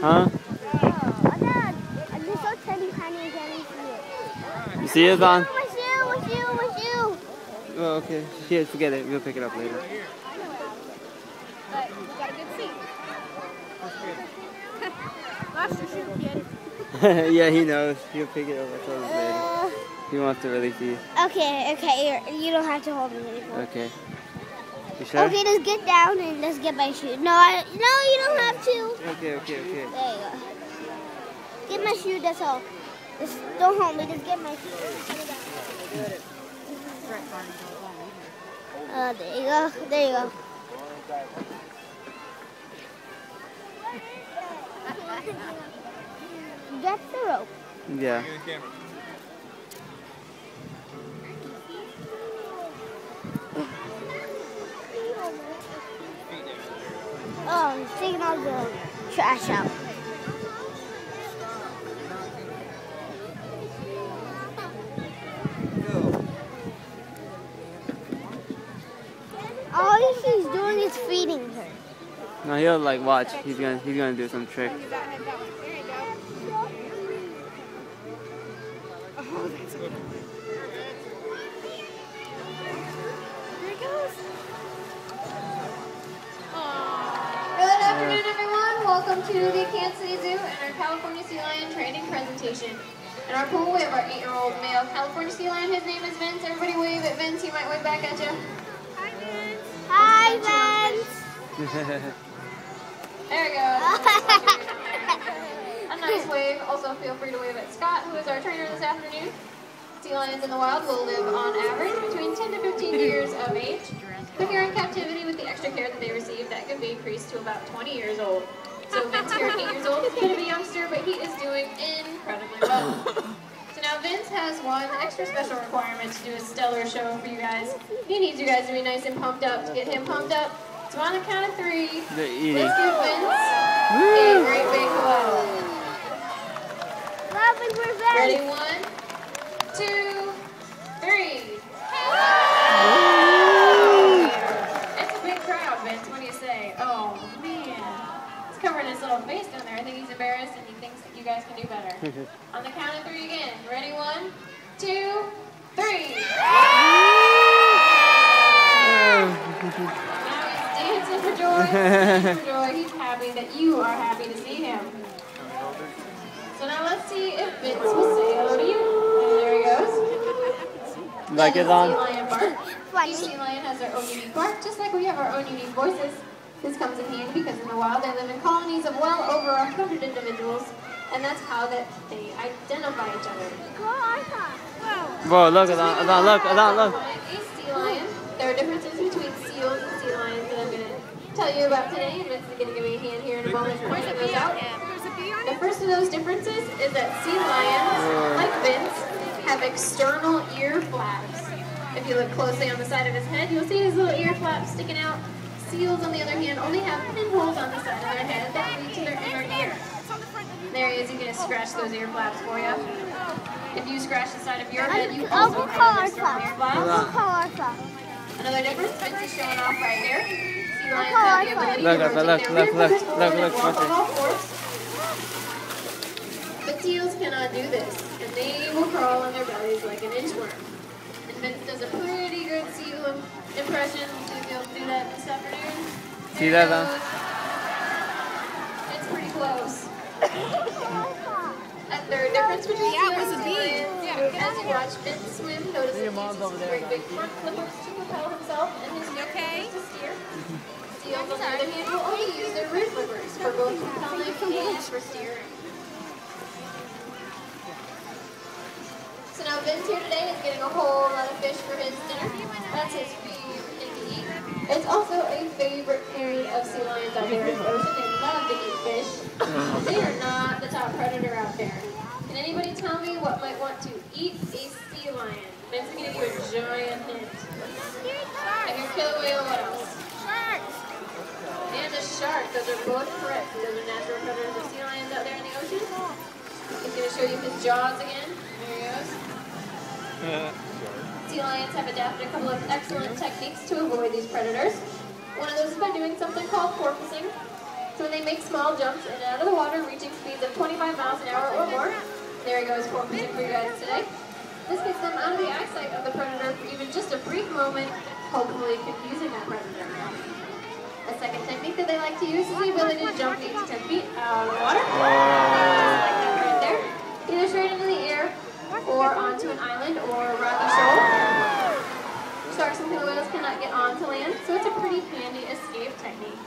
Huh? You see it, Don? Oh, okay. Here, forget it. We'll pick it up later. But we got a good seat. Lost your shoe, kid. Yeah, he knows. He'll pick it up later. He wants to really see. Okay, you don't have to hold me anymore. Okay. You sure? Okay, let's get down and let's get my shoe. No, you don't have to. Okay. There you go. Get my shoe, that's all. Just don't hold me, just get my shoe. There you go. Get the rope. Yeah. Oh, I'm taking all the trash out. All he's doing is feeding her. No, he'll like watch. He's gonna do some trick. There you go. Oh, that's good. There he goes. Good afternoon, everyone. Welcome to the Kansas City Zoo and our California Sea Lion training presentation. In our pool, we have our 8-year-old male California Sea Lion. His name is Vince. Everybody wave at Vince. He might wave back at you. Hi, Vince. There we go. A nice wave. Also, feel free to wave at Scott, who is our trainer this afternoon. Sea lions in the wild will live on average between 10 to 15 years of age. But here in captivity, with the extra care that they receive, that can be increased to about 20 years old. So Vince here at 8 years old is a bit of a youngster, but he is doing incredibly well. So now Vince has one extra special requirement to do a stellar show for you guys. He needs you guys to be nice and pumped up. To get him pumped up, so on the count of 3, let's give Vince a great big hello. Love and revenge. Ready? 1, 2, 3. It's a big crowd, Vince. What do you say? Oh, man. He's covering his little face down there. I think he's embarrassed and he thinks that you guys can do better. On the count of 3 again. Ready? 1, 2, 3. Now he's dancing for joy. He's happy that you are happy to see him. So now let's see if Vince will say hello to you. There he goes. Like it on? Sea lion bark. Each sea lion has their own unique bark, just like we have our own unique voices. This comes in handy because in the wild they live in colonies of well over 100 individuals, and that's how that they identify each other. Whoa, look, Adon, look. A sea lion. There are differences between seals and sea lions that I'm going to tell you about today, and Vince is going to give me a hand here in a moment to point those out. The first of those differences is that sea lions, like Vince, have external ear flaps. If you look closely on the side of his head, you'll see his little ear flaps sticking out. Seals, on the other hand, only have pinholes on the side of their head that lead to their inner ear. There he is. He's going to scratch those ear flaps for you. If you scratch the side of your head, you also have external ear flaps. Another difference, Vince is showing off right here. Sea lions have the ability to rotate their rear quarters forward and walk on all fours. But seals cannot do this, and they will crawl on their bellies like an inchworm. And Vince does a pretty good seal impression. Should we be able to do that this afternoon? See that, Don? It's pretty close. A third difference between seals and sea lions. As you watch Vince swim, notice he uses his great big front flippers to propel himself and his rear flippers to steer. Seals, on the other hand, will only use their rear flippers for both propelling and for steering. So now Vince here today is getting a whole lot of fish for his dinner. That's his favorite thing to eat. It's also a favorite period of sea lions out there in the ocean. They love to eat fish. But they are not the top predator out there. Can anybody tell me what might want to eat a sea lion? Vince is going to give you a giant hint. I hear killer whale, what else? Sharks. And a shark. Those are both correct. Those are natural predators of sea lions out there in the ocean. He's going to show you his jaws again. There he goes. Sea lions have adapted a couple of excellent techniques to avoid these predators. One of those is by doing something called porpoising. So when they make small jumps in and out of the water, reaching speeds of 25 miles an hour or more. There he goes, focusing for you guys today. This gets them out of the eyesight of the predator for even just a brief moment, hopefully confusing that predator. A second technique that they like to use is the ability to jump 8 to 10 feet out of the water. Just like that right there. Either straight into the air or onto an island or a rocky shoal. Sharks and killer whales cannot get onto land, so it's a pretty handy escape technique.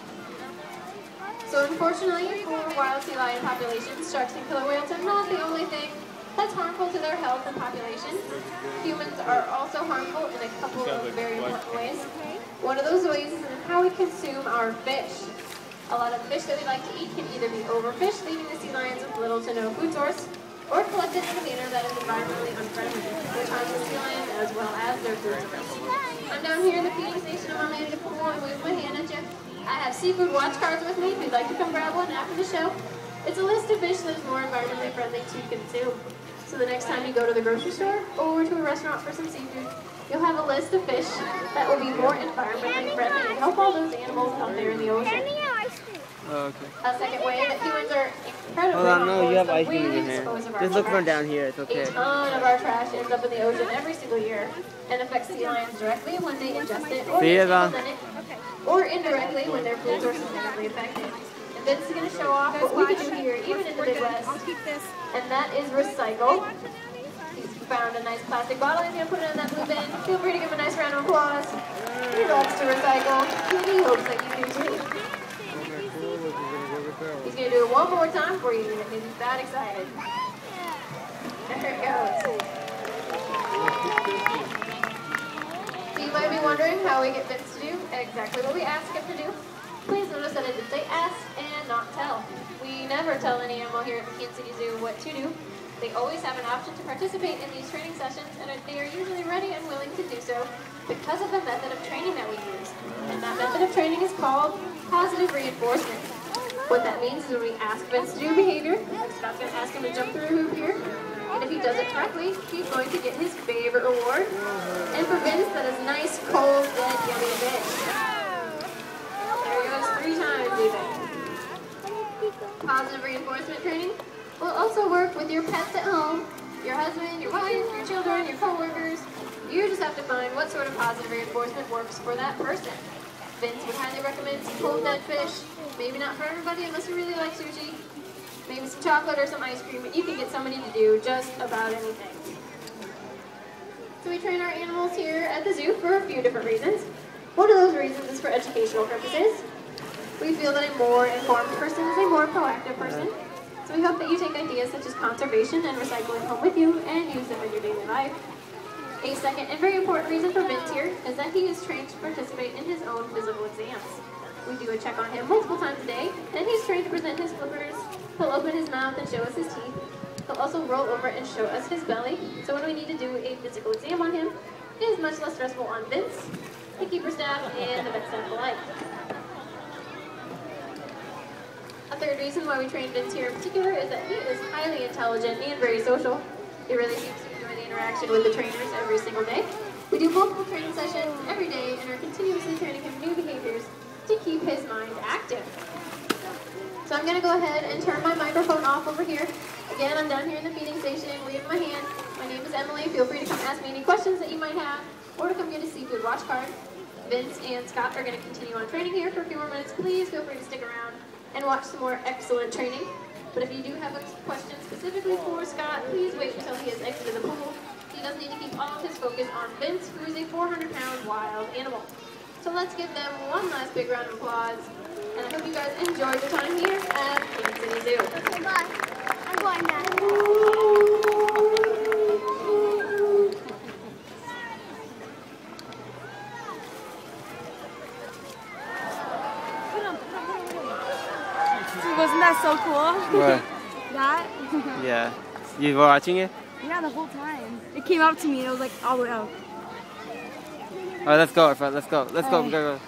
So unfortunately for wild sea lion populations, sharks and killer whales are not the only thing that's harmful to their health and population. Humans are also harmful in a couple of very important ways. One of those ways is in how we consume our fish. A lot of the fish that we like to eat can either be overfished, leaving the sea lions with little to no food source, or collected in a manner that is environmentally unfriendly, which harms the sea lions as well as their food source. I'm down here in the feeding station of Unlimited Pool and wave my hand at you. I have seafood watch cards with me if you'd like to come grab one after the show. It's a list of fish that is more environmentally friendly to consume. So the next time you go to the grocery store or to a restaurant for some seafood, you'll have a list of fish that will be more environmentally friendly and help all those animals out there in the ocean. Oh, okay. A second way that humans are incredibly Hold on, no, harmful you have is ice that cream in we your hand. dispose of our Just look from trash. down here, it's okay. A ton of our trash ends up in the ocean every single year and affects sea lions directly when they ingest it or See you, they Yvonne. nibble in it, or indirectly when their food source is negatively affected. And Vince is going to show off what we can do here, even in the Midwest, and that is recycle. He's found a nice plastic bottle. He's going to put it in that blue bin. Feel free to give him a nice round of applause. He loves to recycle, and he hopes that you do too. He's going to do it one more time for you. He's that excited. There it goes. So you might be wondering how we get Vince to do exactly what we ask him to do. Please notice that I did say ask and not tell. We never tell any animal here at the Kansas City Zoo what to do. They always have an option to participate in these training sessions, and they are usually ready and willing to do so because of the method of training that we use. And that method of training is called positive reinforcement. What that means is when we ask Vince to do behavior, like Scott's going to ask him to jump through a hoop here, and if he does it correctly, he's going to get his favorite reward. And for Vince, that is nice, cold, dead, yummy fish. There he goes 3 times even. Positive reinforcement training will also work with your pets at home, your husband, your wife, your children, your co-workers. You just have to find what sort of positive reinforcement works for that person. Vince would highly recommend some cold dead fish. Maybe not for everybody unless you really like sushi. Maybe some chocolate or some ice cream, and you can get somebody to do just about anything. So we train our animals here at the zoo for a few different reasons. One of those reasons is for educational purposes. We feel that a more informed person is a more proactive person. So we hope that you take ideas such as conservation and recycling home with you and use them in your daily life. A second and very important reason for Vince here is that he is trained to participate in his own physical exams. We do a check on him multiple times a day, and he's trained to present his flippers. He'll open his mouth and show us his teeth. He'll also roll over and show us his belly. So when we need to do a physical exam on him, it is much less stressful on Vince, the keeper staff, and the vet staff alike. A third reason why we train Vince here in particular is that he is highly intelligent and very social. He really seems to enjoy the interaction with the trainers every single day. We do multiple training sessions every day and are continuously training him new behaviors to keep his mind active. So I'm going to go ahead and turn my microphone off over here. Again, I'm down here in the feeding station, waving my hand. My name is Emily. Feel free to come ask me any questions that you might have, or to come get a seafood watch card. Vince and Scott are going to continue on training here for a few more minutes. Please feel free to stick around and watch some more excellent training. But if you do have a question specifically for Scott, please wait until he has exited the pool. He does need to keep all of his focus on Vince, who is a 400-pound wild animal. So let's give them one last big round of applause. And I hope you guys enjoyed your time here at Kansas City Zoo. Goodbye. I'm going now. Wasn't that so cool? What? That? Yeah. You were watching it? Yeah, the whole time. It came up to me and it was like all the way out. Alright, let's go, let's go. Let's go.